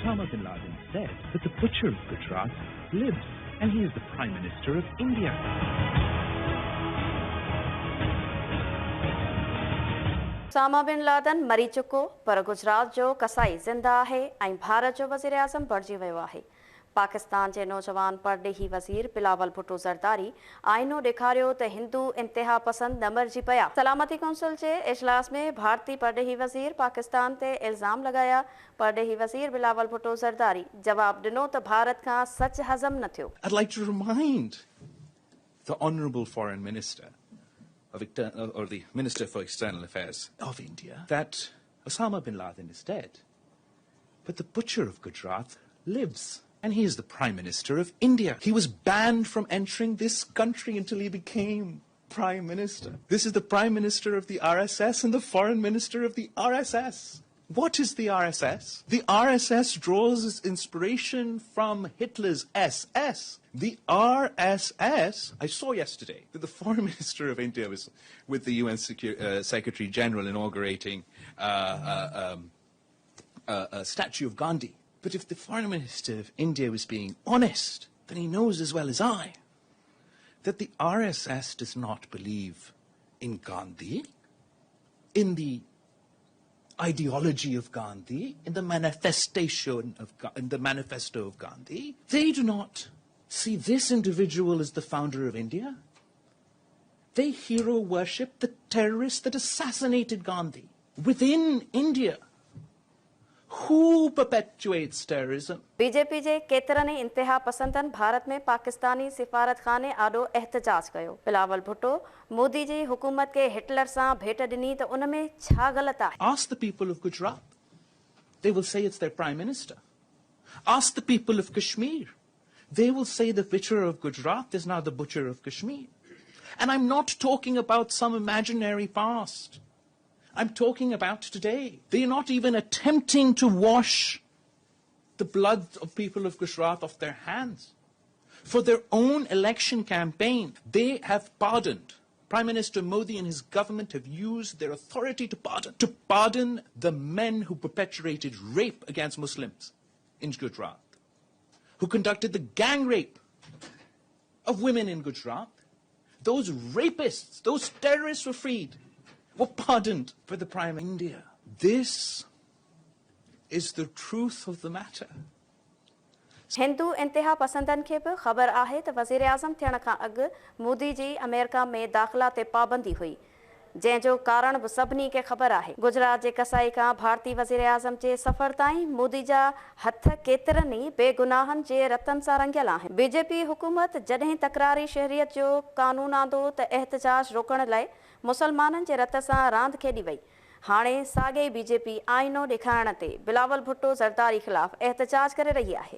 Osama bin Laden said that the butcher of Gujarat lives and he is the Prime Minister of India. Osama bin Laden मरी चुको पर गुजरात जो कसाई जिंदा है ऐं भारत जो वज़ीर आज़म बणिजी वियो आहे। पाकिस्तान के नौजवान परडेही वज़ीर बिलावल भुट्टो ज़रदारी आईनो ॾेखारियो त हिंदू इंतिहा पसंद न मरिजी पिया। सलामती कौंसिल के इजलास में भारतीय परडेही वज़ीर पाकिस्तान ते इल्ज़ाम लगाया। परडेही वज़ीर बिलावल भुट्टो ज़रदारी जवाब ॾिनो त भारत खां सच हज़म न थियो। I'd like to remind the Honourable Foreign Minister or the Minister for External Affairs of India that Osama bin Laden is dead, but the butcher of Gujarat lives and he is the Prime Minister of India. He was banned from entering this country until he became Prime Minister. This is the Prime Minister of the RSS and the Foreign Minister of the RSS. What is the RSS? The RSS draws its inspiration from Hitler's SS. The RSS, I saw yesterday that the Foreign Minister of India was with the UN Secretary General inaugurating a statue of Gandhi. But if the Foreign Minister of India was being honest, then he knows as well as I that the RSS does not believe in Gandhi, in the ideology of Gandhi, in the manifesto of Gandhi. They do not see this individual as the founder of India. They hero worship the terrorist that assassinated Gandhi. Within India, who perpetuates terrorism? BJP जे केतिरनि ई इंतिहा पसंदनि भारत में पाकिस्तानी सिफारत खाने आॾो एहतजाज कयो। बिलावल भुट्टो मोदी जी हुकूमत के Hitler सां भेट ॾिनी त उन में छा ग़लति आहे? Ask the people of Gujarat. They will say it's their Prime Minister. Ask the people of Kashmir. They will say the butcher of Gujarat is now the butcher of Kashmir. And I'm not talking about some imaginary past. I'm talking about today. They're not even attempting to wash the blood of people of Gujarat off their hands. For their own election campaign, they have pardoned. Prime Minister Modi and his government have used their authority to pardon the men who perpetrated rape against Muslims in Gujarat, who conducted the gang rape of women in Gujarat. Those rapists, those terrorists were freed, were pardoned for the Prime India. This is the truth of the matter. Hindu इंतिहा पसंदन के भी खबर आहे त वज़ीर आज़म थियण खां अॻु Modi ji America में दाख़िला ते पाबंदी हुई, जंहिंजो कारण बि सभिनी खे ख़बर आहे। गुजरात जे कसाई खां भारतीय वज़ीर आज़म जे सफ़र ताईं मोदी जा हथ केतिरनि ई बेगुनाहनि जे रतन सां रंगियल आहिनि। बीजेपी हुकूमत जॾहिं तकरारी शहरियत जो कानून आंदो त एहतजाज रोकण लाइ मुसलमाननि जे रत सां रांदि खेॾी वई। हाणे साॻे बीजेपी आईनो ॾेखारण ते बिलावल भुट्टो ज़रदारी ख़िलाफ़ एहतजाज करे रही आहे।